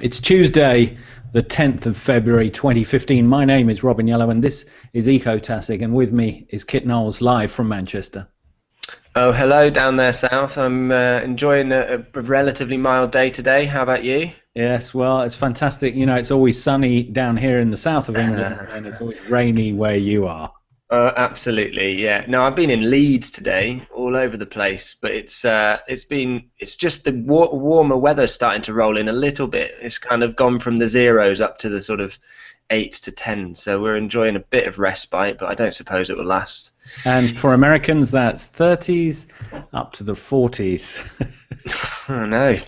It's Tuesday, the 10th of February 2015. My name is Robin Yellow, and this is Ecotastic, and with me is Kit Knowles, live from Manchester. Oh, hello down there south. I'm enjoying a relatively mild day today. How about you? Yes, well, it's fantastic. You know, it's always sunny down here in the south of England, and it's always rainy where you are. Absolutely, yeah. No, I've been in Leeds today, all over the place, but it's just the warmer weather starting to roll in a little bit. It's kind of gone from the zeros up to the sort of 8 to 10, so we're enjoying a bit of respite, but I don't suppose it will last. And for Americans, that's 30s up to the 40s. Oh no.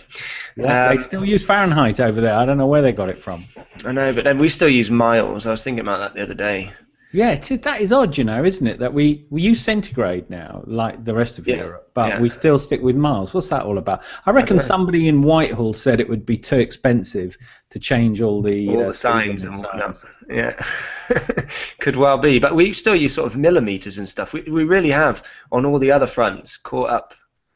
Yeah, they still use Fahrenheit over there. I don't know where they got it from. I know, but then we still use miles. I was thinking about that the other day. Yeah, that is odd, you know, isn't it? That we use centigrade now, like the rest of Europe, but we still stick with miles. What's that all about? I reckon somebody in Whitehall said it would be too expensive to change all the signs and whatnot. Yeah, could well be. But we still use sort of millimeters and stuff. We really have, on all the other fronts, caught up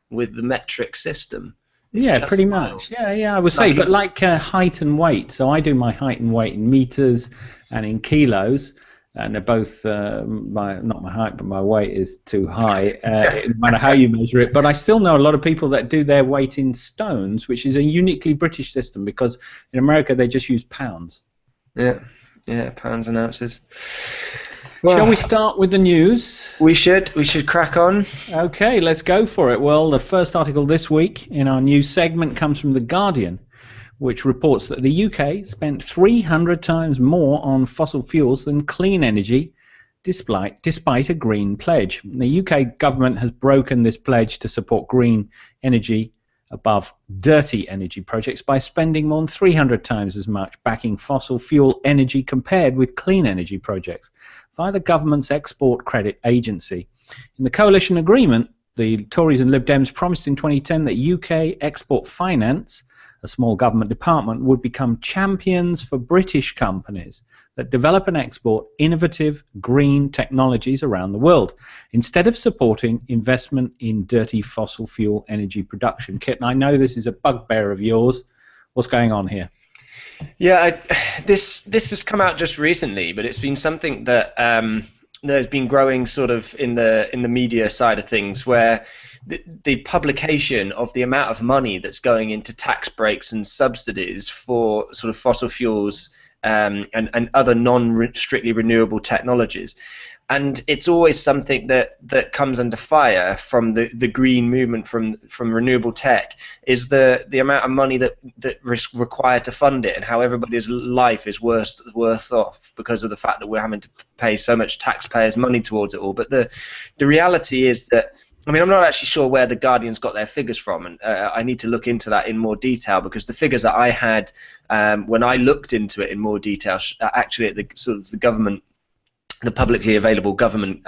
with the metric system. Yeah, pretty much. Yeah, I would say. But like height and weight. So I do my height and weight in meters and in kilos. And they're both, not my height, but my weight is too high, no matter how you measure it. But I still know a lot of people that do their weight in stones, which is a uniquely British system, because in America they just use pounds. Yeah, pounds and ounces. Well, shall we start with the news? We should crack on. Okay, let's go for it. Well, the first article this week in our news segment comes from The Guardian, which reports that the UK spent 300 times more on fossil fuels than clean energy, despite a green pledge. The UK government has broken this pledge to support green energy above dirty energy projects by spending more than 300 times as much backing fossil fuel energy compared with clean energy projects via the government's export credit agency. In the coalition agreement, the Tories and Lib Dems promised in 2010 that UK Export Finance, a small government department, would become champions for British companies that develop and export innovative green technologies around the world, instead of supporting investment in dirty fossil fuel energy production. Kit, and I know this is a bugbear of yours. What's going on here? Yeah, this has come out just recently, but it's been something that there's been growing sort of in the media side of things, where the publication of the amount of money that's going into tax breaks and subsidies for sort of fossil fuels and other non-strictly renewable technologies. And it's always something that comes under fire from the green movement, from renewable tech, is the amount of money that is required to fund it, and how everybody's life is worse off because of the fact that we're having to pay so much taxpayers' money towards it all. But the reality is that, I mean, I'm not actually sure where the Guardian's got their figures from, and I need to look into that in more detail, because the figures that I had when I looked into it in more detail, actually at the sort of the publicly available government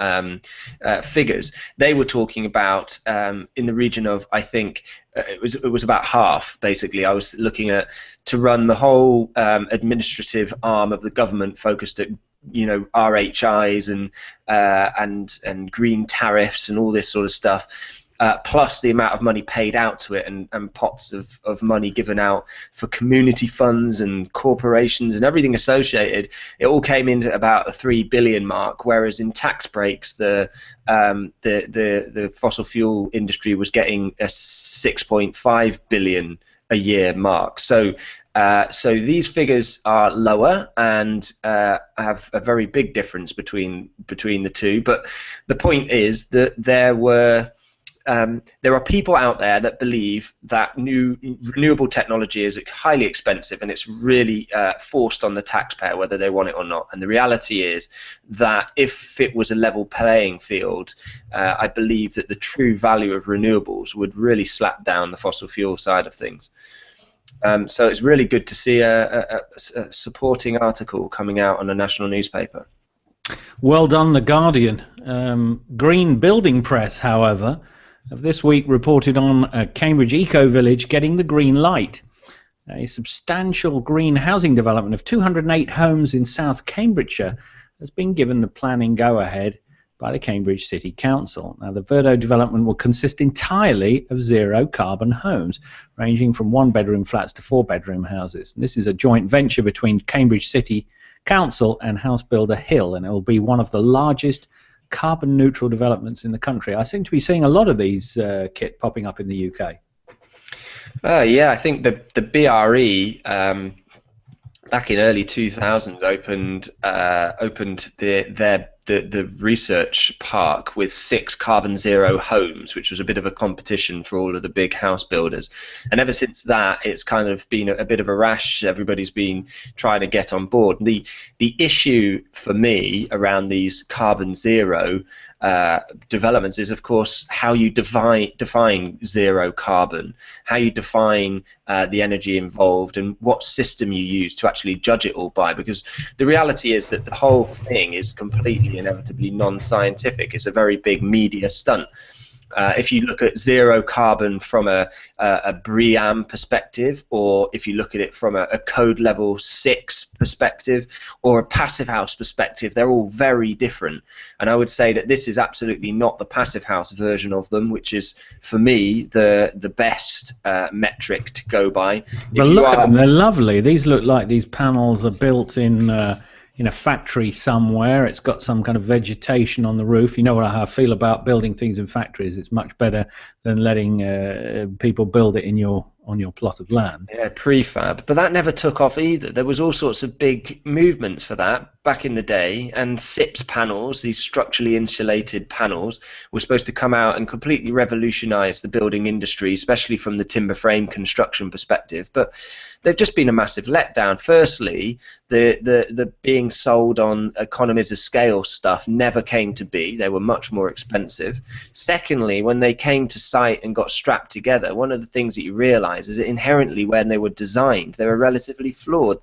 figures, they were talking about in the region of, I think it was about half. Basically, I was looking at, to run the whole administrative arm of the government focused at, you know, RHIs and green tariffs and all this sort of stuff, plus the amount of money paid out to it, and pots of money given out for community funds and corporations and everything associated. It all came in at about a 3 billion mark, whereas in tax breaks the fossil fuel industry was getting a 6.5 billion a year mark. So these figures are lower and have a very big difference between the two. But the point is that there are people out there that believe that new renewable technology is highly expensive, and it's really forced on the taxpayer whether they want it or not. And the reality is that if it was a level playing field, I believe that the true value of renewables would really slap down the fossil fuel side of things. So it's really good to see a supporting article coming out on a national newspaper. Well done, The Guardian. Green Building Press, however, have this week reported on Cambridge Eco Village getting the green light. A substantial green housing development of 208 homes in South Cambridgeshire has been given the planning go-ahead by the Cambridge City Council. Now, the Verdo development will consist entirely of zero-carbon homes, ranging from one-bedroom flats to four-bedroom houses. And this is a joint venture between Cambridge City Council and house builder Hill, and it will be one of the largest carbon-neutral developments in the country. I seem to be seeing a lot of these, Kit, popping up in the UK. Yeah, I think the BRE back in early 2000s opened the research park with 6 carbon zero homes, which was a bit of a competition for all of the big house builders. And ever since that, it's kind of been a bit of a rash. Everybody's been trying to get on board. The issue for me around these carbon zero developments is, of course, how you define zero carbon, how you define the energy involved, and what system you use to actually judge it all by. Because the reality is that the whole thing is completely inevitably non-scientific. It's a very big media stunt. If you look at zero carbon from a BREEAM perspective, or if you look at it from a code level 6 perspective, or a passive house perspective, they're all very different. And I would say that this is absolutely not the passive house version of them, which is, for me, the best metric to go by. Well, look at them, they're lovely. These look like these panels are built in a factory somewhere. It's got some kind of vegetation on the roof. You know how I feel about building things in factories. It's much better than letting people build it on your plot of land. Yeah, prefab. But that never took off either. There was all sorts of big movements for that back in the day, and SIPS panels, these structurally insulated panels, were supposed to come out and completely revolutionize the building industry, especially from the timber frame construction perspective. But they've just been a massive letdown. Firstly, the being sold on economies of scale stuff never came to be. They were much more expensive. Secondly, when they came to site and got strapped together, one of the things that you realize is that inherently, when they were designed, they were relatively flawed.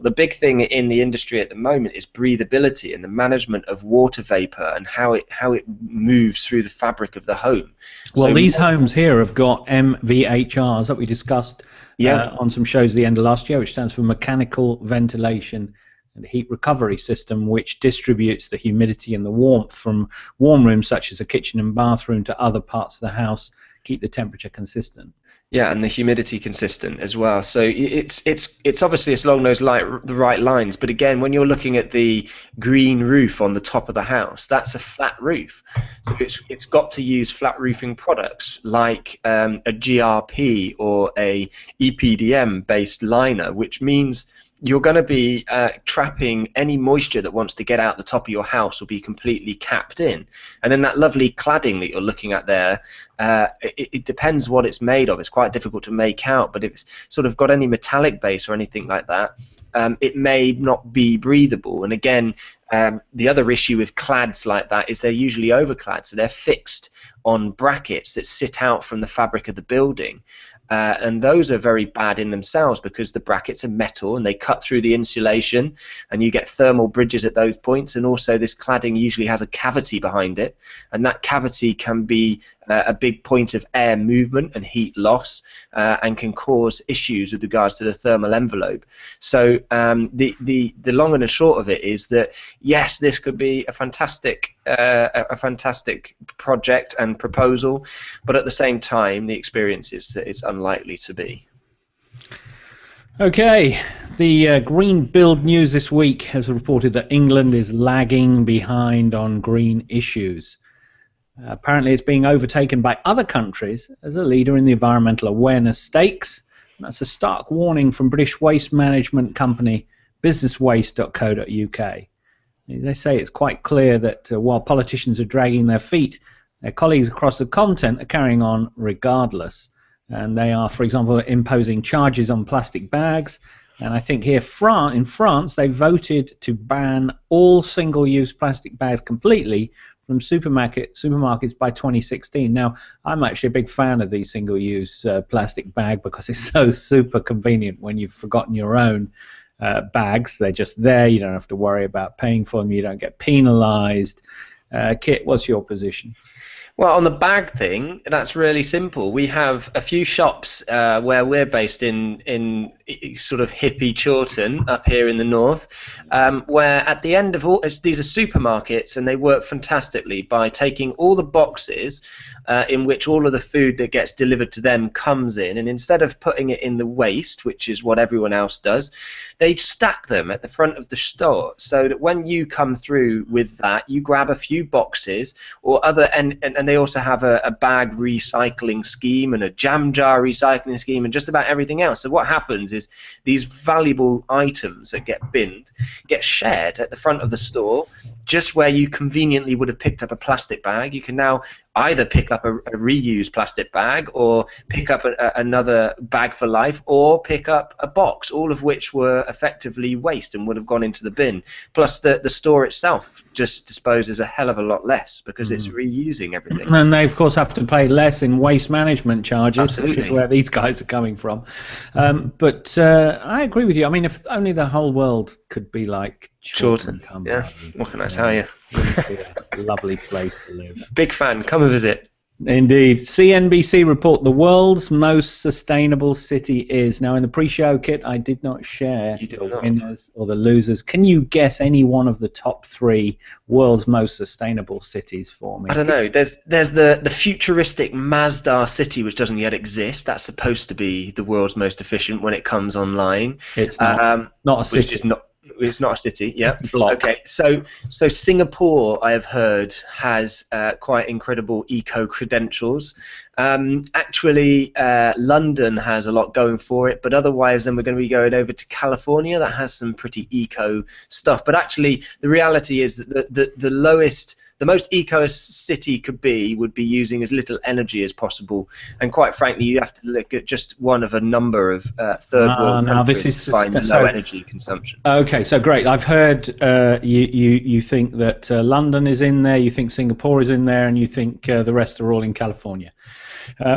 The big thing in the industry at the moment is breathability and the management of water vapor and how it moves through the fabric of the home. Well, so these homes here have got MVHRs that we discussed on some shows at the end of last year, which stands for Mechanical Ventilation and Heat Recovery System, which distributes the humidity and the warmth from warm rooms such as a kitchen and bathroom to other parts of the house, keep the temperature consistent. Yeah, and the humidity consistent as well. So it's obviously along those the right lines. But again, when you're looking at the green roof on the top of the house, that's a flat roof. So it's got to use flat roofing products like a GRP or a EPDM based liner, which means you're going to be trapping any moisture that wants to get out the top of your house will be completely capped in. And then that lovely cladding that you're looking at there, it depends what it's made of. It's quite difficult to make out, but if it's sort of got any metallic base or anything like that, it may not be breathable. And again, the other issue with clads like that is they're usually overclad, so they're fixed on brackets that sit out from the fabric of the building. And those are very bad in themselves because the brackets are metal and they cut through the insulation, and you get thermal bridges at those points. And also this cladding usually has a cavity behind it, and that cavity can be a big point of air movement and heat loss, and can cause issues with regards to the thermal envelope. So the long and the short of it is that yes, this could be a fantastic project and proposal, but at the same time the experience is that it's unlikely to be. Okay, the Green Build News this week has reported that England is lagging behind on green issues. Apparently it's being overtaken by other countries as a leader in the environmental awareness stakes. And that's a stark warning from British waste management company businesswaste.co.uk. They say it's quite clear that while politicians are dragging their feet, their colleagues across the continent are carrying on regardless. And they are, for example, imposing charges on plastic bags. And I think here in France, they voted to ban all single-use plastic bags completely from supermarkets by 2016. Now, I'm actually a big fan of these single-use plastic bag because it's so super convenient when you've forgotten your own bags. They're just there. You don't have to worry about paying for them. You don't get penalized. Kit, what's your position? Well, on the bag thing, that's really simple. We have a few shops where we're based in sort of hippie Chawton up here in the north, where at the end of all, these are supermarkets, and they work fantastically by taking all the boxes in which all of the food that gets delivered to them comes in, and instead of putting it in the waste, which is what everyone else does, they stack them at the front of the store, so that when you come through with that, you grab a few boxes or other, and they also have a bag recycling scheme and a jam jar recycling scheme and just about everything else. So what happens is these valuable items that get binned get shared at the front of the store, just where you conveniently would have picked up a plastic bag. You can now either pick up a reused plastic bag, or pick up another bag for life, or pick up a box, all of which were effectively waste and would have gone into the bin. Plus the store itself just disposes a hell of a lot less because it's reusing everything. And they of course have to pay less in waste management charges. Absolutely. Which is where these guys are coming from. But I agree with you. I mean, if only the whole world could be like Chawton. Yeah, what can I tell you? A lovely place to live. Big fan. Come and visit. Indeed. CNBC report the world's most sustainable city is. Now, in the pre-show kit, I did not share the winners or the losers. Can you guess any one of the top 3 world's most sustainable cities for me? I don't know. There's the futuristic Masdar city, which doesn't yet exist. That's supposed to be the world's most efficient when it comes online. It's not a city. Which is not. It's not a city, yeah. Block. Okay, so Singapore, I have heard, has quite incredible eco credentials. Actually, London has a lot going for it, but otherwise, then we're going to be going over to California that has some pretty eco stuff. But actually, the reality is that the most eco a city would be using as little energy as possible. And quite frankly, you have to look at just one of a number of third world countries to find low energy consumption. Okay, so great. I've heard you think that London is in there, you think Singapore is in there, and you think the rest are all in California.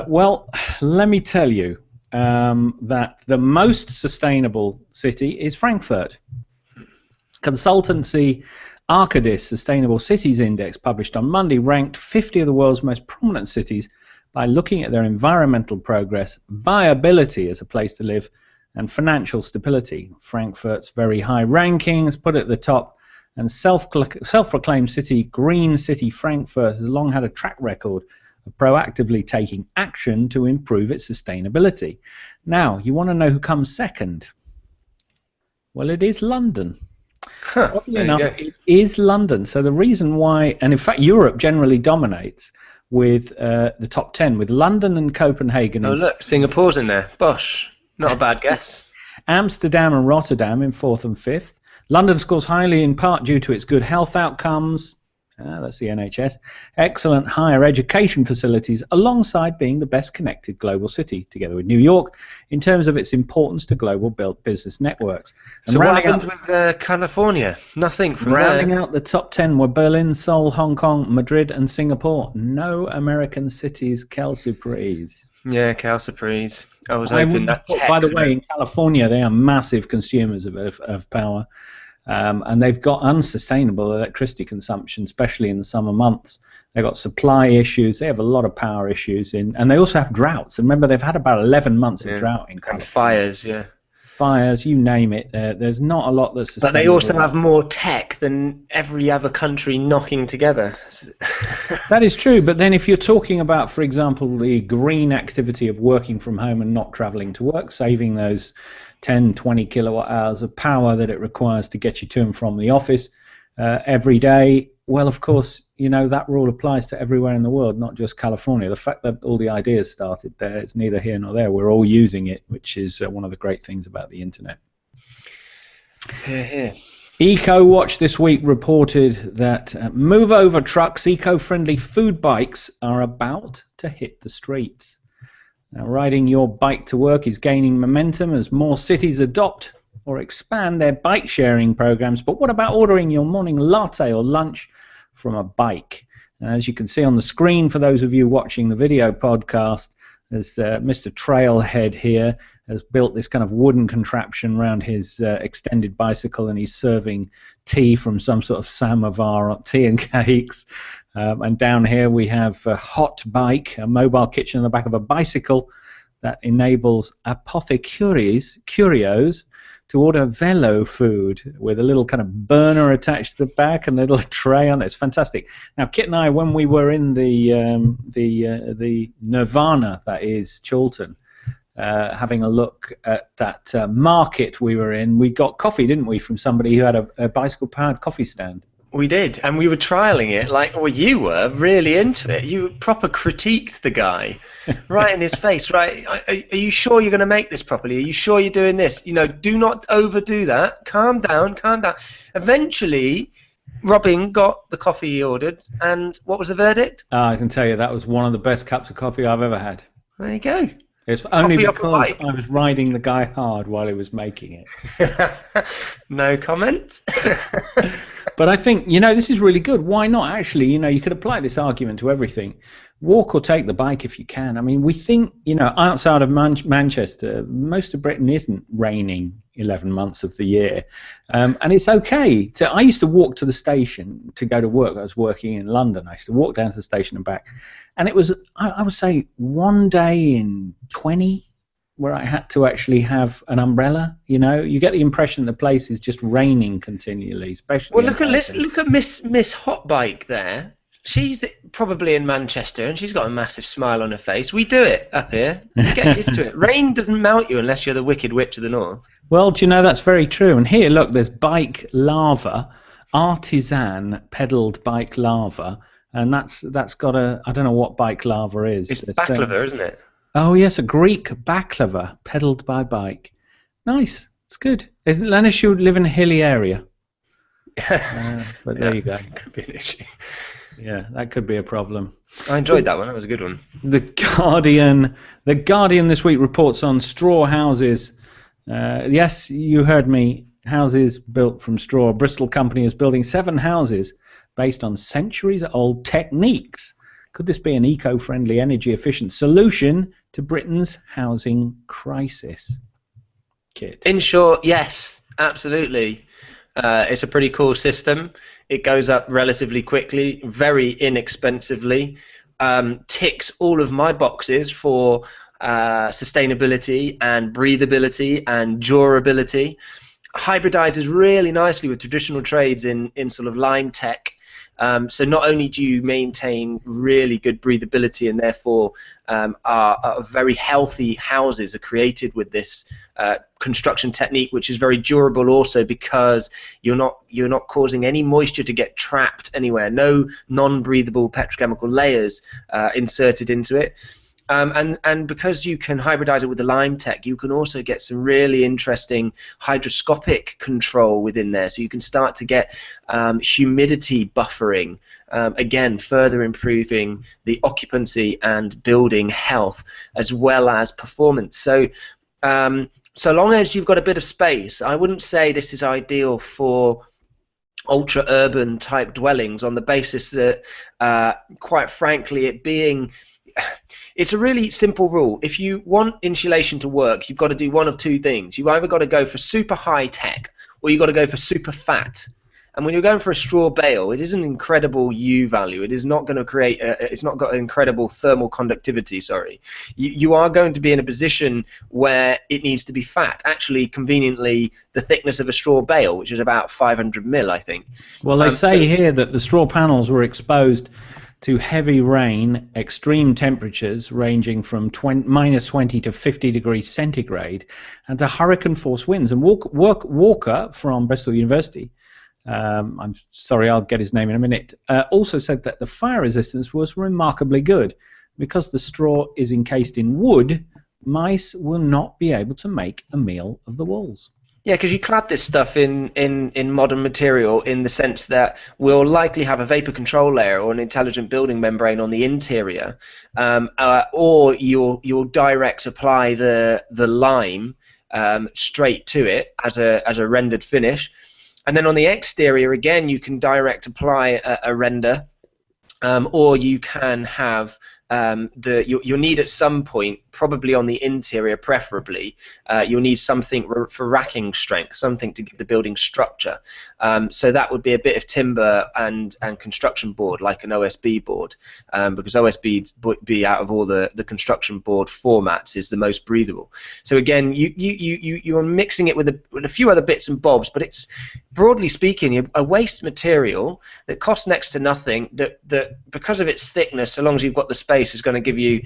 Well, let me tell you that the most sustainable city is Frankfurt. Consultancy Arcadis Sustainable Cities Index, published on Monday, ranked 50 of the world's most prominent cities by looking at their environmental progress, viability as a place to live, and financial stability. Frankfurt's very high rankings put it at the top, and self-proclaimed city Green City Frankfurt has long had a track record of proactively taking action to improve its sustainability. Now, you want to know who comes second? Well, it is London. Oddly enough, it is London. So the reason why, and in fact Europe generally dominates with the top 10, with London and Copenhagen. Oh look, Singapore's in there. Bosh, not a bad guess. Amsterdam and Rotterdam in 4th and 5th. London scores highly in part due to its good health outcomes. That's the NHS. Excellent higher education facilities, alongside being the best connected global city, together with New York, in terms of its importance to global business networks. And so what happened with California? Nothing from rounding out the top 10 were Berlin, Seoul, Hong Kong, Madrid, and Singapore. No American cities, Cal Surprise. Yeah, Cal Surprise. I was hoping that tech. By the way, in California, they are massive consumers of power. And they've got unsustainable electricity consumption, especially in the summer months. They've got supply issues. They have a lot of power issues, and they also have droughts. And remember, they've had about 11 months of drought in California. And fires, yeah. Fires, you name it. There's not a lot that's sustainable. But they also have more tech than every other country knocking together. That is true, but then if you're talking about, for example, the green activity of working from home and not traveling to work, saving those 10, 20 kilowatt hours of power that it requires to get you to and from the office every day, well, of course, you know, that rule applies to everywhere in the world, not just California. The fact that all the ideas started there, it's neither here nor there. We're all using it, which is one of the great things about the internet. EcoWatch this week reported that move over trucks, eco-friendly food bikes are about to hit the streets. Now, riding your bike to work is gaining momentum as more cities adopt or expand their bike sharing programs. But what about ordering your morning latte or lunch from a bike? And as you can see on the screen, for those of you watching the video podcast, there's Mr. Trailhead here has built this kind of wooden contraption around his extended bicycle, and he's serving tea from some sort of samovar, tea and cakes. And down here we have a hot bike, a mobile kitchen on the back of a bicycle that enables apothecurios to order velo food with a little kind of burner attached to the back and a little tray on it. It's fantastic. Now, Kit and I, when we were in the Nirvana that is Chorlton, having a look at that market we were in, we got coffee, didn't we, from somebody who had a bicycle-powered coffee stand. We did, and we were trialing it you were really into it. You proper critiqued the guy right in his face, right? Are you sure you're going to make this properly? Are you sure you're doing this? Do not overdo that. Calm down. Eventually, Robin got the coffee he ordered, and what was the verdict? I can tell you that was one of the best cups of coffee I've ever had. There you go. It's only because I was riding the guy hard while he was making it. No comment. But I think, this is really good. Why not? Actually, you could apply this argument to everything. Walk or take the bike if you can. I mean, we think, outside of Manchester, most of Britain isn't raining 11 months of the year. And it's okay. I used to walk to the station to go to work. I was working in London. I used to walk down to the station and back. And it was, I would say, one day in 20 where I had to actually have an umbrella. You get the impression the place is just raining continually, especially. Well, look at Miss Hot Bike there. She's probably in Manchester, and she's got a massive smile on her face. We do it up here. You get used to it. Rain doesn't melt you unless you're the Wicked Witch of the North. Well, do you know, that's very true. And here, look, there's bike lava, artisan pedalled bike lava, and that's got I don't know what bike lava is. It's baklava, isn't it? Oh yes, a Greek baklava pedalled by bike. Nice, it's good. Unless you live in a hilly area. But there you go. Could be an issue. Yeah, that could be a problem. I enjoyed that one. That was a good one. The Guardian this week reports on straw houses. Yes, you heard me. Houses built from straw. Bristol company is building 7 houses based on centuries-old techniques. Could this be an eco-friendly, energy-efficient solution to Britain's housing crisis? Kit. In short, yes, absolutely. It's a pretty cool system. It goes up relatively quickly, very inexpensively, ticks all of my boxes for sustainability and breathability and durability. Hybridizes really nicely with traditional trades in sort of lime tech. So not only do you maintain really good breathability, and therefore are very healthy houses are created with this construction technique, which is very durable also because you're not causing any moisture to get trapped anywhere. No non-breathable petrochemical layers inserted into it. And because you can hybridize it with the lime tech, you can also get some really interesting hydroscopic control within there. So you can start to get humidity buffering, again, further improving the occupancy and building health as well as performance. So so long as you've got a bit of space, I wouldn't say this is ideal for ultra-urban type dwellings on the basis that, quite frankly, it's a really simple rule. If you want insulation to work, you've got to do one of two things. You've either got to go for super high tech or you've got to go for super fat. And when you're going for a straw bale, it is an incredible U value. It is not going to create, it's not got incredible thermal conductivity, sorry. You are going to be in a position where it needs to be fat. Actually, conveniently, the thickness of a straw bale, which is about 500 mil, I think. Well, they say here that the straw panels were exposed to heavy rain, extreme temperatures ranging from minus 20 to 50 degrees centigrade, and to hurricane-force winds. And Walker from Bristol University, I'm sorry, I'll get his name in a minute, also said that the fire resistance was remarkably good. Because the straw is encased in wood, mice will not be able to make a meal of the walls. Yeah, because you clad this stuff in modern material in the sense that we'll likely have a vapor control layer or an intelligent building membrane on the interior, or you'll direct apply the lime straight to it as a rendered finish, and then on the exterior again you can direct apply a render, or you can have you'll need at some point probably on the interior preferably, you'll need something for racking strength, something to give the building structure. So that would be a bit of timber and construction board, like an OSB board, because OSB out of all the construction board formats is the most breathable. So again, you are mixing it with a few other bits and bobs, but it's, broadly speaking, a waste material that costs next to nothing, that because of its thickness, so long as you've got the space, is going to give you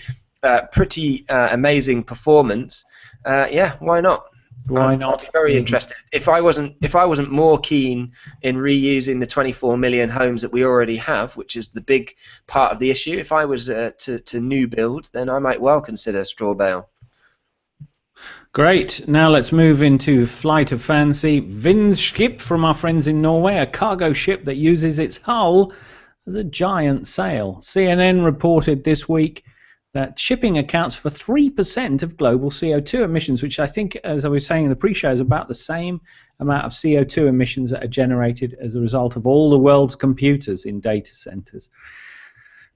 pretty amazing performance. Yeah, why not? Why not? I'd be very interested. If I wasn't more keen in reusing the 24 million homes that we already have, which is the big part of the issue, if I was to new build, then I might well consider straw bale. Great. Now let's move into flight of fancy. Vindskip from our friends in Norway, a cargo ship that uses its hull as a giant sail. CNN reported this week that shipping accounts for 3% of global CO2 emissions, which I think, as I was saying in the pre-show, is about the same amount of CO2 emissions that are generated as a result of all the world's computers in data centers.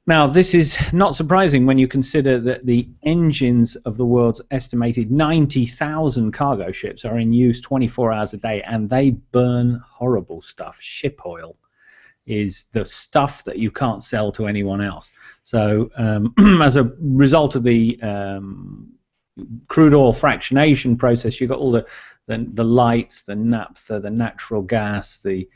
Now, this is not surprising when you consider that the engines of the world's estimated 90,000 cargo ships are in use 24 hours a day, and they burn horrible stuff. Ship oil is the stuff that you can't sell to anyone else. So as a result of the crude oil fractionation process, you've got all the lights, the naphtha, the natural gas, the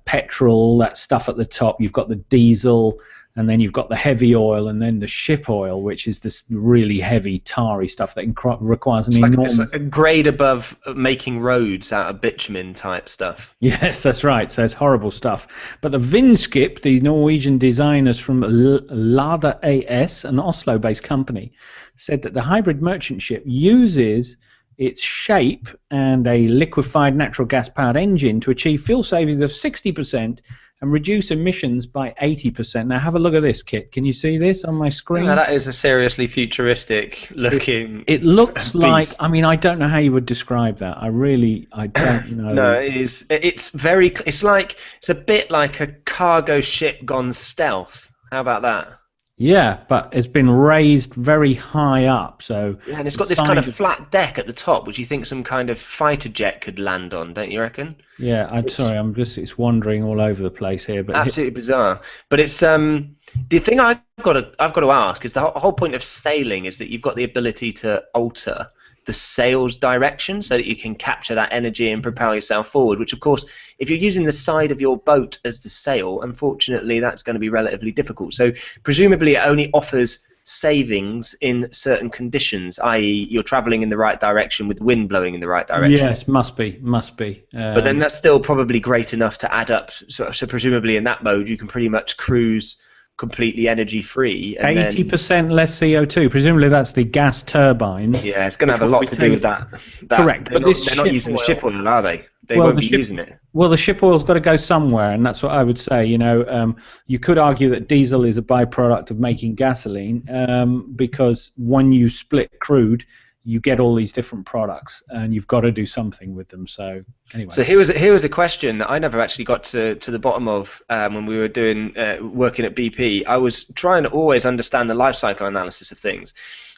petrol, that stuff at the top. You've got the diesel, and then you've got the heavy oil, and then the ship oil, which is this really heavy, tarry stuff that requires an enormous... It's like a grade above making roads out of bitumen type stuff. Yes, that's right. So it's horrible stuff. But the Vindskip, the Norwegian designers from Lada AS, an Oslo-based company, said that the hybrid merchant ship uses its shape and a liquefied natural gas-powered engine to achieve fuel savings of 60%, and reduce emissions by 80%. Now have a look at this, Kit. Can you see this on my screen? Yeah, that is a seriously futuristic looking. It looks like, I mean, I don't know how you would describe that. I don't know. No, it is. It's a bit like a cargo ship gone stealth. How about that? Yeah, but it's been raised very high up, so... Yeah, and it's got this kind of flat deck at the top, which you think some kind of fighter jet could land on, don't you reckon? Yeah, it's wandering all over the place here. But absolutely bizarre. But it's the thing I've got to ask is the whole point of sailing is that you've got the ability to alter the sail's direction so that you can capture that energy and propel yourself forward, which of course, if you're using the side of your boat as the sail, unfortunately that's going to be relatively difficult. So presumably it only offers savings in certain conditions, i.e. you're traveling in the right direction with the wind blowing in the right direction. Yes, must be. But then that's still probably great enough to add up. So presumably in that mode you can pretty much cruise completely energy free. 80% less CO2. Presumably that's the gas turbines. Yeah, it's going to have a lot to do with that. Correct, but they're not using the ship oil, are they? They won't be using it. Well, the ship oil's got to go somewhere, and that's what I would say. You could argue that diesel is a byproduct of making gasoline, because when you split crude, you get all these different products, and you've got to do something with them. So anyway. So here was a question that I never actually got to the bottom of when we were doing working at BP. I was trying to always understand the life cycle analysis of things.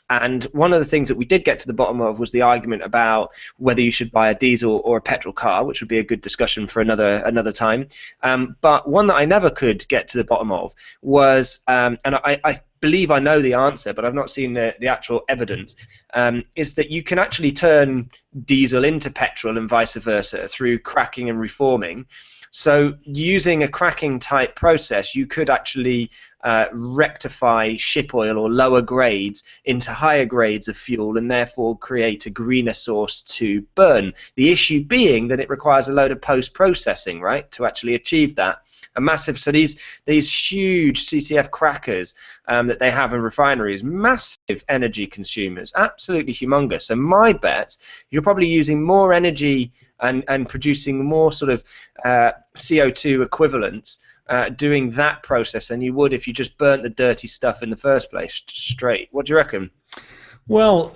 And one of the things that we did get to the bottom of was the argument about whether you should buy a diesel or a petrol car, which would be a good discussion for another time. But one that I never could get to the bottom of was, and I believe I know the answer, but I've not seen the actual evidence, is that you can actually turn diesel into petrol and vice versa through cracking and reforming. So using a cracking type process, you could actually rectify ship oil or lower grades into higher grades of fuel and therefore create a greener source to burn. The issue being that it requires a load of post-processing, right, to actually achieve that. So these huge CCF crackers that they have in refineries, massive energy consumers, absolutely humongous. So my bet, you're probably using more energy and producing more sort of CO2 equivalents doing that process than you would if you just burnt the dirty stuff in the first place straight. What do you reckon? Well,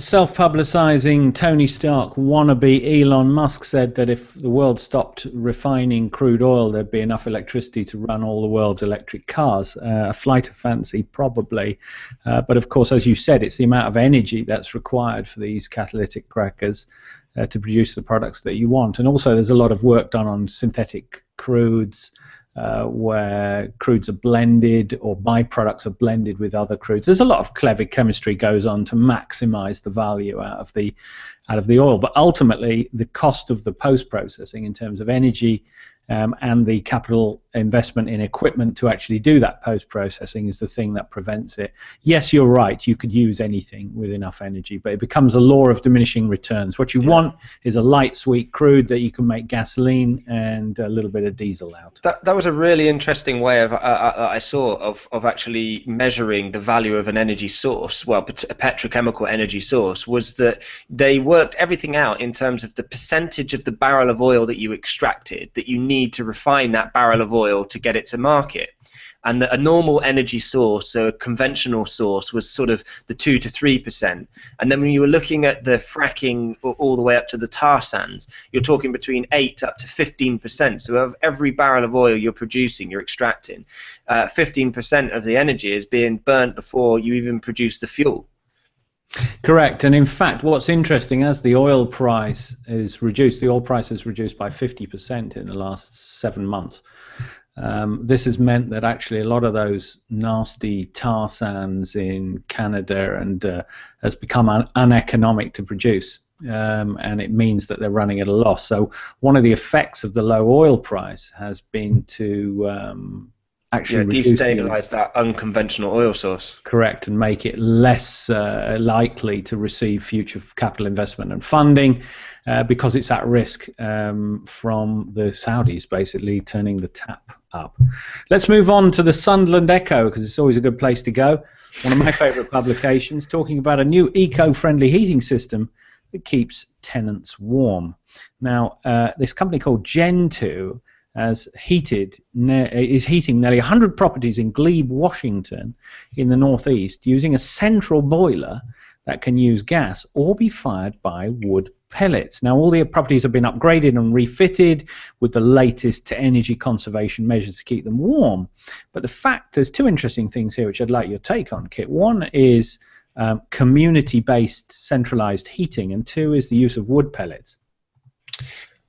self-publicizing Tony Stark wannabe Elon Musk said that if the world stopped refining crude oil, there'd be enough electricity to run all the world's electric cars. A flight of fancy, probably. But of course, as you said, it's the amount of energy that's required for these catalytic crackers to produce the products that you want. And also, there's a lot of work done on synthetic crudes, where crudes are blended or byproducts are blended with other crudes. There's a lot of clever chemistry goes on to maximize the value out of the oil, but ultimately the cost of the post-processing in terms of energy and the capital investment in equipment to actually do that post-processing is the thing that prevents it. Yes, you're right, you could use anything with enough energy, but it becomes a law of diminishing returns. What you want is a light, sweet crude that you can make gasoline and a little bit of diesel out. That was a really interesting way of I saw of actually measuring the value of an energy source. Well, a petrochemical energy source was that they worked everything out in terms of the percentage of the barrel of oil that you extracted that you need to refine that barrel of oil to get it to market. And a normal energy source, so a conventional source, was sort of the 2 to 3%. And then when you were looking at the fracking all the way up to the tar sands, you're talking between 8 up to 15%. So of every barrel of oil you're producing, you're extracting, 15% of the energy is being burnt before you even produce the fuel. Correct. And in fact, what's interesting, as the oil price is reduced, the oil price has reduced by 50% in the last 7 months. This has meant that actually a lot of those nasty tar sands in Canada and has become uneconomic to produce, and it means that they're running at a loss. So one of the effects of the low oil price has been to actually destabilize that unconventional oil source. Correct, and make it less likely to receive future capital investment and funding because it's at risk from the Saudis basically turning the tap up. Let's move on to the Sunderland Echo, because it's always a good place to go. One of my favourite publications, talking about a new eco-friendly heating system that keeps tenants warm. Now, this company called Gen2 is heating nearly 100 properties in Glebe, Washington, in the northeast, using a central boiler that can use gas or be fired by wood pellets. Now, all the properties have been upgraded and refitted with the latest energy conservation measures to keep them warm. But the fact, there's two interesting things here which I'd like your take on, Kit. One is community-based centralized heating, and two is the use of wood pellets.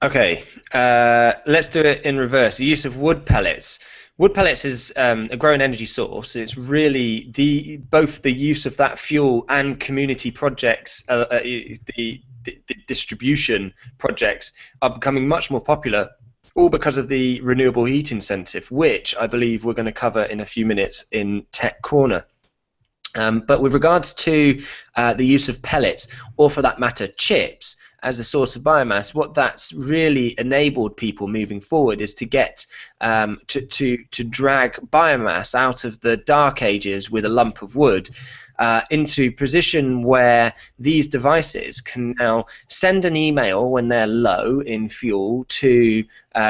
Okay, let's do it in reverse. The use of wood pellets. Wood pellets is a growing energy source. It's really both the use of that fuel and community projects, the distribution projects are becoming much more popular, all because of the renewable heat incentive, which I believe we're going to cover in a few minutes in Tech Corner. But with regards to the use of pellets, or for that matter chips, as a source of biomass, what that's really enabled people moving forward is to get to drag biomass out of the dark ages with a lump of wood into position where these devices can now send an email when they're low in fuel to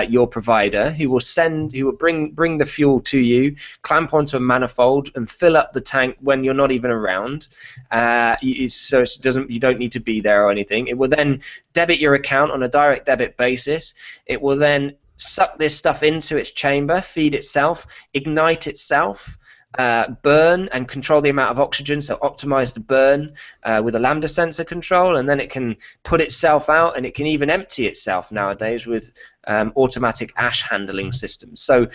your provider, who will bring the fuel to you, clamp onto a manifold and fill up the tank when you're not even around. So you don't need to be there or anything. It will then debit your account on a direct debit basis. It will then suck this stuff into its chamber, feed itself, ignite itself, burn and control the amount of oxygen, so optimize the burn with a lambda sensor control, and then it can put itself out, and it can even empty itself nowadays with automatic ash handling systems. So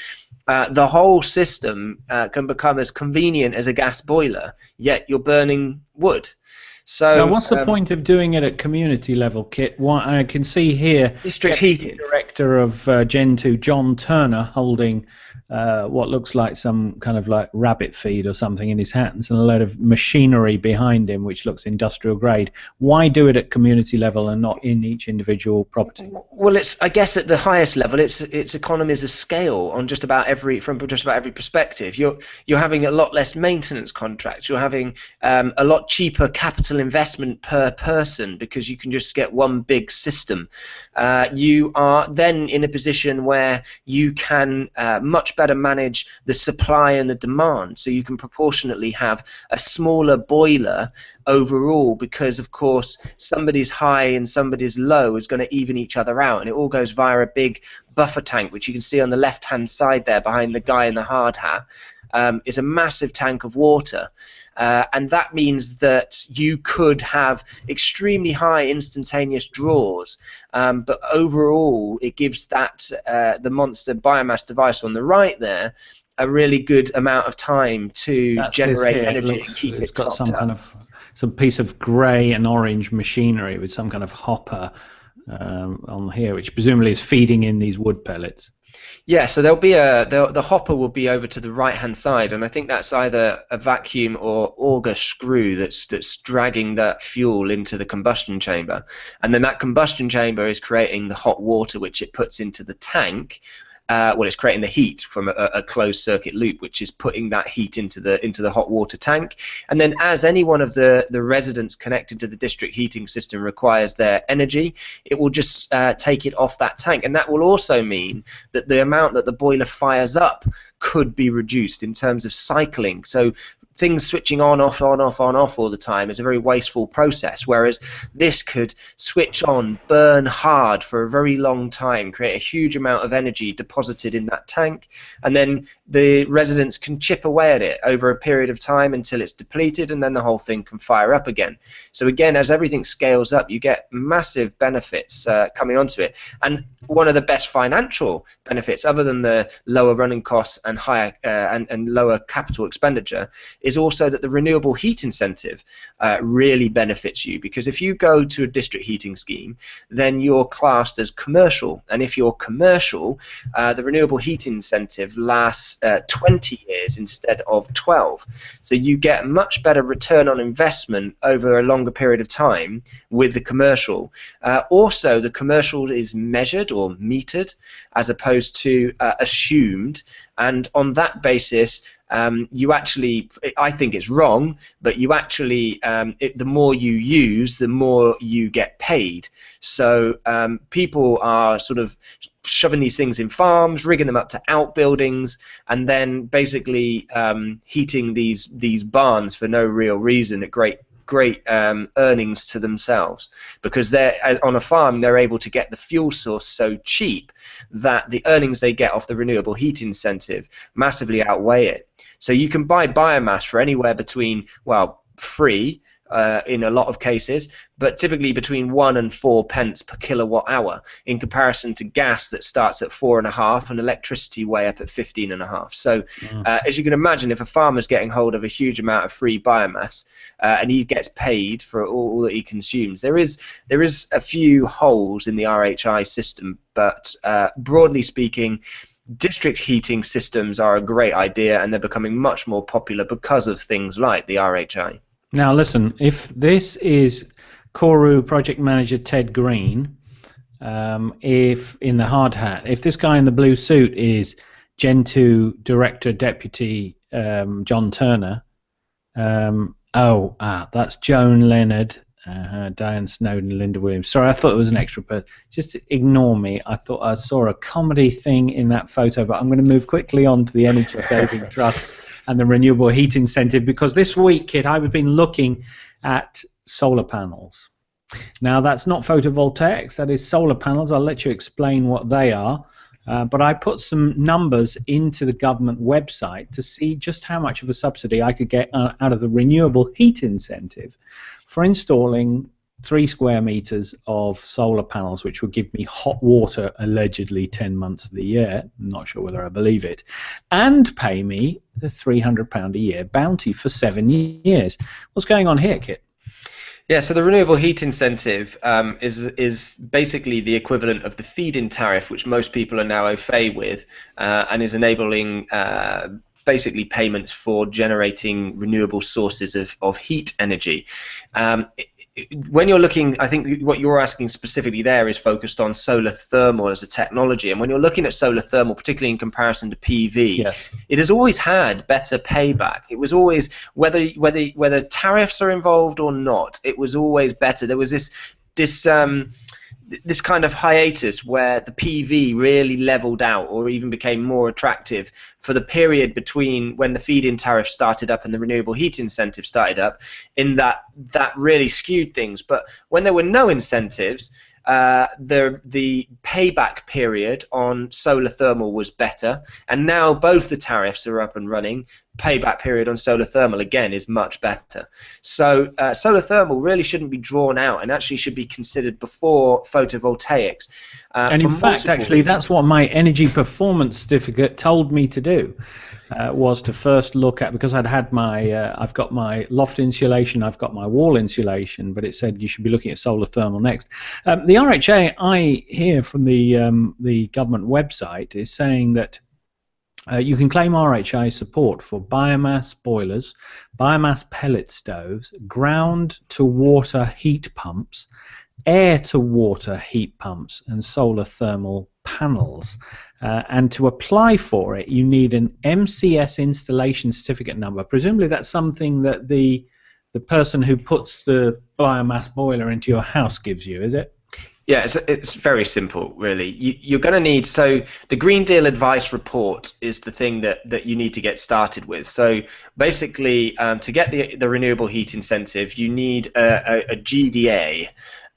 the whole system can become as convenient as a gas boiler, yet you're burning wood. So now, what's the point of doing it at community level, Kit? What I can see here, district heating director of Gen2, John Turner, holding what looks like some kind of like rabbit feed or something in his hands, and a load of machinery behind him which looks industrial grade. Why do it at community level and not in each individual property? Well, I guess at the highest level, it's economies of scale on from just about every perspective. You're having a lot less maintenance contracts. You're having a lot cheaper capital investment per person because you can just get one big system. You are then in a position where you can much better manage the supply and the demand, so you can proportionately have a smaller boiler overall, because of course somebody's high and somebody's low is going to even each other out, and it all goes via a big buffer tank, which you can see on the left hand side there behind the guy in the hard hat. Is a massive tank of water, and that means that you could have extremely high instantaneous draws, but overall it gives that the monster biomass device on the right there a really good amount of time to generate energy and keep it got topped up. Some piece of grey and orange machinery with some kind of hopper on here, which presumably is feeding in these wood pellets. Yeah, so there'll be the hopper will be over to the right hand side, and I think that's either a vacuum or auger screw that's dragging that fuel into the combustion chamber, and then that combustion chamber is creating the hot water which it puts into the tank. Well, it's creating the heat from a closed circuit loop, which is putting that heat into the hot water tank. And then as any one of the residents connected to the district heating system requires their energy, it will just take it off that tank. And that will also mean that the amount that the boiler fires up could be reduced in terms of cycling. So things switching on, off, on, off, on, off all the time is a very wasteful process, whereas this could switch on, burn hard for a very long time, create a huge amount of energy deposited in that tank, and then the residents can chip away at it over a period of time until it's depleted, and then the whole thing can fire up again. So again, as everything scales up, you get massive benefits coming onto it. And one of the best financial benefits, other than the lower running costs and higher and lower capital expenditure, is also that the renewable heat incentive really benefits you, because if you go to a district heating scheme, then you're classed as commercial, and if you're commercial, the renewable heat incentive lasts 20 years instead of 12. So you get much better return on investment over a longer period of time with the commercial. Also, the commercial is measured or metered as opposed to assumed, and on that basis you actually, I think it's wrong, but you actually, the more you use, the more you get paid. So people are sort of shoving these things in farms, rigging them up to outbuildings, and then basically heating these barns for no real reason at great earnings to themselves, because they're on a farm, they're able to get the fuel source so cheap that the earnings they get off the renewable heat incentive massively outweigh it. So you can buy biomass for anywhere between, well, free in a lot of cases, but typically between 1 and 4 pence per kilowatt hour, in comparison to gas that starts at 4.5 and electricity way up at 15.5. So as you can imagine, if a farmer's getting hold of a huge amount of free biomass and he gets paid for all that he consumes, there is a few holes in the RHI system, but broadly speaking, district heating systems are a great idea, and they're becoming much more popular because of things like the RHI. Now listen, if this is Koru project manager Ted Green, if in the hard hat, if this guy in the blue suit is Gen 2 Director Deputy John Turner, that's Joan Leonard, Diane Snowden, Linda Williams. Sorry, I thought it was an extra person. Just ignore me. I thought I saw a comedy thing in that photo, but I'm going to move quickly on to the Energy Saving Trust and the renewable heat incentive, because this week, Kit, I've been looking at solar panels. Now, that's not photovoltaics, that is solar panels. I'll let you explain what they are. But I put some numbers into the government website to see just how much of a subsidy I could get out of the renewable heat incentive for installing 3 square meters of solar panels, which would give me hot water allegedly 10 months of the year. I'm not sure whether I believe it, and pay me the £300 a year bounty for 7 years. What's going on here, Kit? Yeah, so the renewable heat incentive is basically the equivalent of the feed-in tariff, which most people are now au fait with, and is enabling basically payments for generating renewable sources of heat energy. When you're looking, I think what you're asking specifically there is focused on solar thermal as a technology, and when you're looking at solar thermal, particularly in comparison to PV, yes, it has always had better payback. It was always, whether tariffs are involved or not, it was always better. There was this this kind of hiatus where the PV really leveled out or even became more attractive for the period between when the feed-in tariff started up and the renewable heat incentive started up, in that really skewed things. But when there were no incentives, the payback period on solar thermal was better, and now both the tariffs are up and running. Payback period on solar thermal again is much better. So solar thermal really shouldn't be drawn out and actually should be considered before photovoltaics. And in fact, actually, that's what my energy performance certificate told me to do. Was to first look at, because I'd had my I've got my loft insulation, I've got my wall insulation, but it said you should be looking at solar thermal next. The RHA, I hear from the government website, is saying that you can claim RHA support for biomass boilers, biomass pellet stoves, ground to water heat pumps, air to water heat pumps, and solar thermal panels. And to apply for it, you need an MCS installation certificate number. Presumably that's something that the person who puts the biomass boiler into your house gives you, is it? Yeah, it's very simple, really. You're going to need, so the Green Deal Advice Report is the thing that you need to get started with. So basically, to get the renewable heat incentive, you need a GDA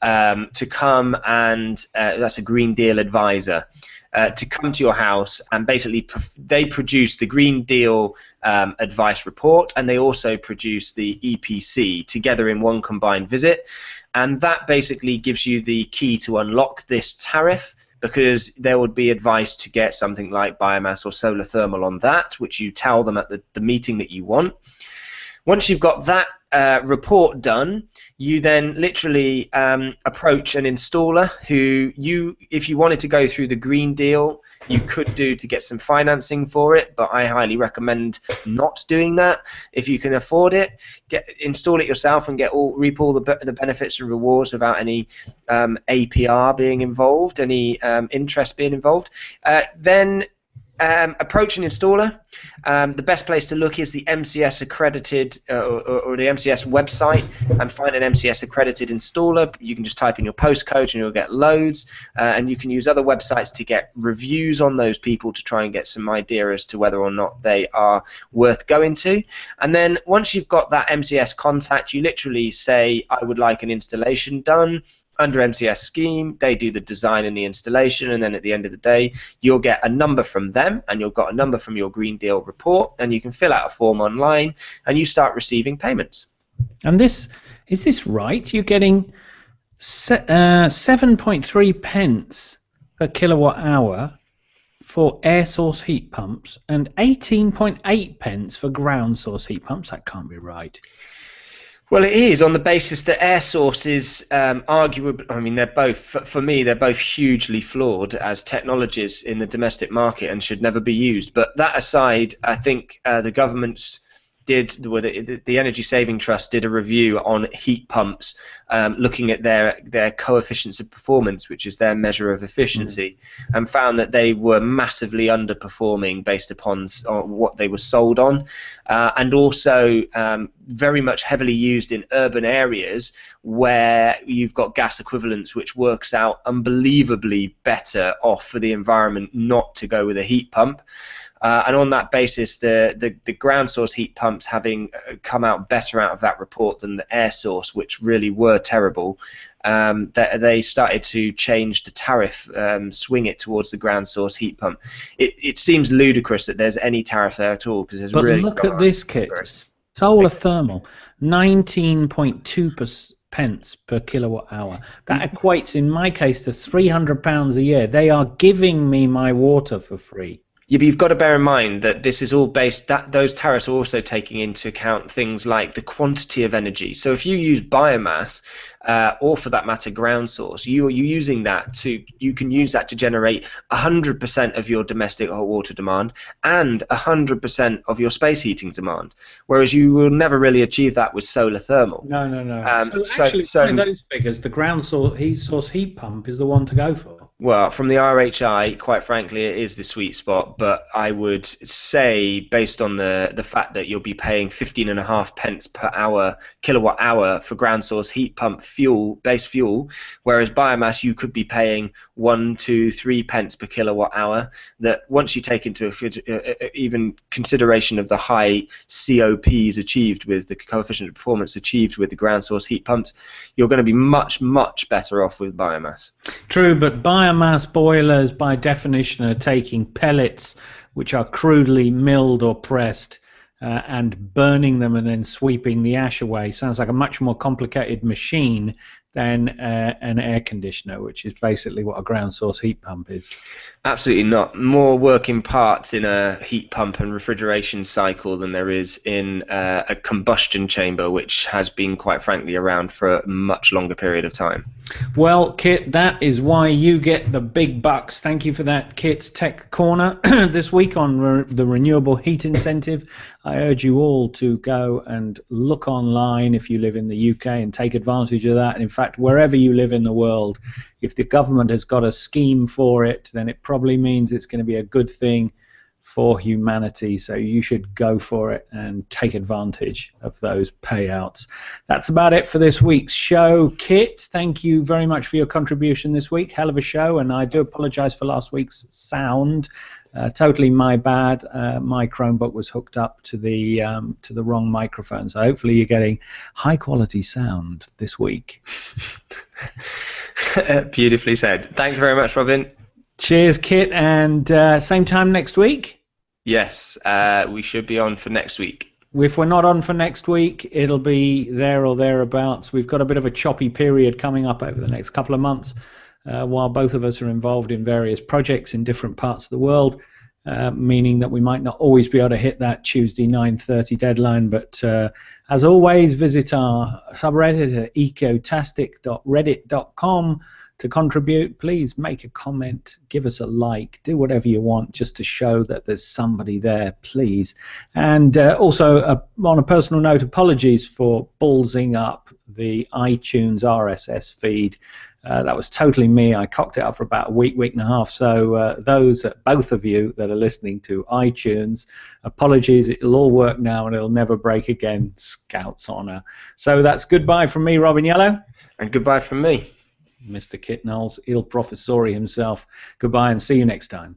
to come, and that's a Green Deal advisor, to come to your house, and basically they produce the Green Deal advice report, and they also produce the EPC together in one combined visit, and that basically gives you the key to unlock this tariff, because there would be advice to get something like biomass or solar thermal on that, which you tell them at the meeting that you want. Once you've got that report done, you then literally approach an installer who if you wanted to go through the Green Deal, you could do to get some financing for it, but I highly recommend not doing that. If you can afford it, install it yourself and reap all the benefits and rewards without any APR being involved, any interest being involved. Then approach an installer. The best place to look is the MCS accredited or the MCS website, and find an MCS accredited installer. You can just type in your postcode and you'll get loads, and you can use other websites to get reviews on those people to try and get some idea as to whether or not they are worth going to. And then once you've got that MCS contact, you literally say, I would like an installation done under MCS scheme. They do the design and the installation, and then at the end of the day you'll get a number from them, and you'll got a number from your Green Deal report, and you can fill out a form online and you start receiving payments. And is this right? You're getting 7.3 pence per kilowatt hour for air source heat pumps and 18.8 pence for ground source heat pumps. That can't be right. Well, it is, on the basis that air source is arguably, I mean, they're both, for me, they're both hugely flawed as technologies in the domestic market and should never be used. But that aside, I think the government's the Energy Saving Trust did a review on heat pumps, looking at their coefficients of performance, which is their measure of efficiency, and found that they were massively underperforming based upon what they were sold on, and also very much heavily used in urban areas where you've got gas equivalents, which works out unbelievably better off for the environment not to go with a heat pump. And on that basis, the ground source heat pumps having come out better out of that report than the air source, which really were terrible, they started to change the tariff, swing it towards the ground source heat pump. It seems ludicrous that there's any tariff there at all, because there's really. But look at this kit. Solar thermal, 19.2 pence per kilowatt hour. That equates, in my case, to £300 a year. They are giving me my water for free. Yeah, but you've got to bear in mind that this is all based, that those tariffs are also taking into account things like the quantity of energy. So if you use biomass, or for that matter ground source, you're using that you can use that to generate 100% of your domestic hot water demand and 100% of your space heating demand, whereas you will never really achieve that with solar thermal. No. So actually, by those figures, the ground source heat pump is the one to go for. Well, from the RHI, quite frankly, it is the sweet spot. But I would say, based on the fact that you'll be paying 15.5 pence per hour kilowatt hour for ground source heat pump fuel, base fuel, whereas biomass you could be paying 1, 2, 3 pence per kilowatt hour. That once you take into even consideration of the high COPs achieved with the coefficient of performance achieved with the ground source heat pumps, you're going to be much, much better off with biomass. True, but biomass boilers, by definition, are taking pellets, which are crudely milled or pressed, and burning them and then sweeping the ash away. Sounds like a much more complicated machine than an air conditioner, which is basically what a ground source heat pump is. Absolutely not. More working parts in a heat pump and refrigeration cycle than there is in a combustion chamber, which has been, quite frankly, around for a much longer period of time. Well, Kit, that is why you get the big bucks. Thank you for that, Kit's Tech Corner. This week on the Renewable Heat Incentive, I urge you all to go and look online if you live in the UK and take advantage of that. And in fact, wherever you live in the world, if the government has got a scheme for it, then it probably means it's going to be a good thing for humanity, so you should go for it and take advantage of those payouts. That's about it for this week's show. Kit, thank you very much for your contribution this week. Hell of a show, and I do apologize for last week's sound. Totally my bad. My Chromebook was hooked up to the wrong microphone, so hopefully you're getting high quality sound this week. Beautifully said. Thank you very much, Robin. Cheers, Kit, and same time next week? Yes, we should be on for next week. If we're not on for next week, it'll be there or thereabouts. We've got a bit of a choppy period coming up over the next couple of months while both of us are involved in various projects in different parts of the world, meaning that we might not always be able to hit that Tuesday 9:30 deadline. But as always, visit our subreddit at ecotastic.reddit.com to contribute. Please make a comment, give us a like, do whatever you want just to show that there's somebody there, please. And also, on a personal note, apologies for ballsing up the iTunes RSS feed. That was totally me. I cocked it up for about a week and a half. So both of you that are listening to iTunes, apologies. It'll all work now and it'll never break again. Scout's honor. So that's goodbye from me, Robin Yellow. And goodbye from me, Mr. Kit Knowles, Il Professori himself. Goodbye and see you next time.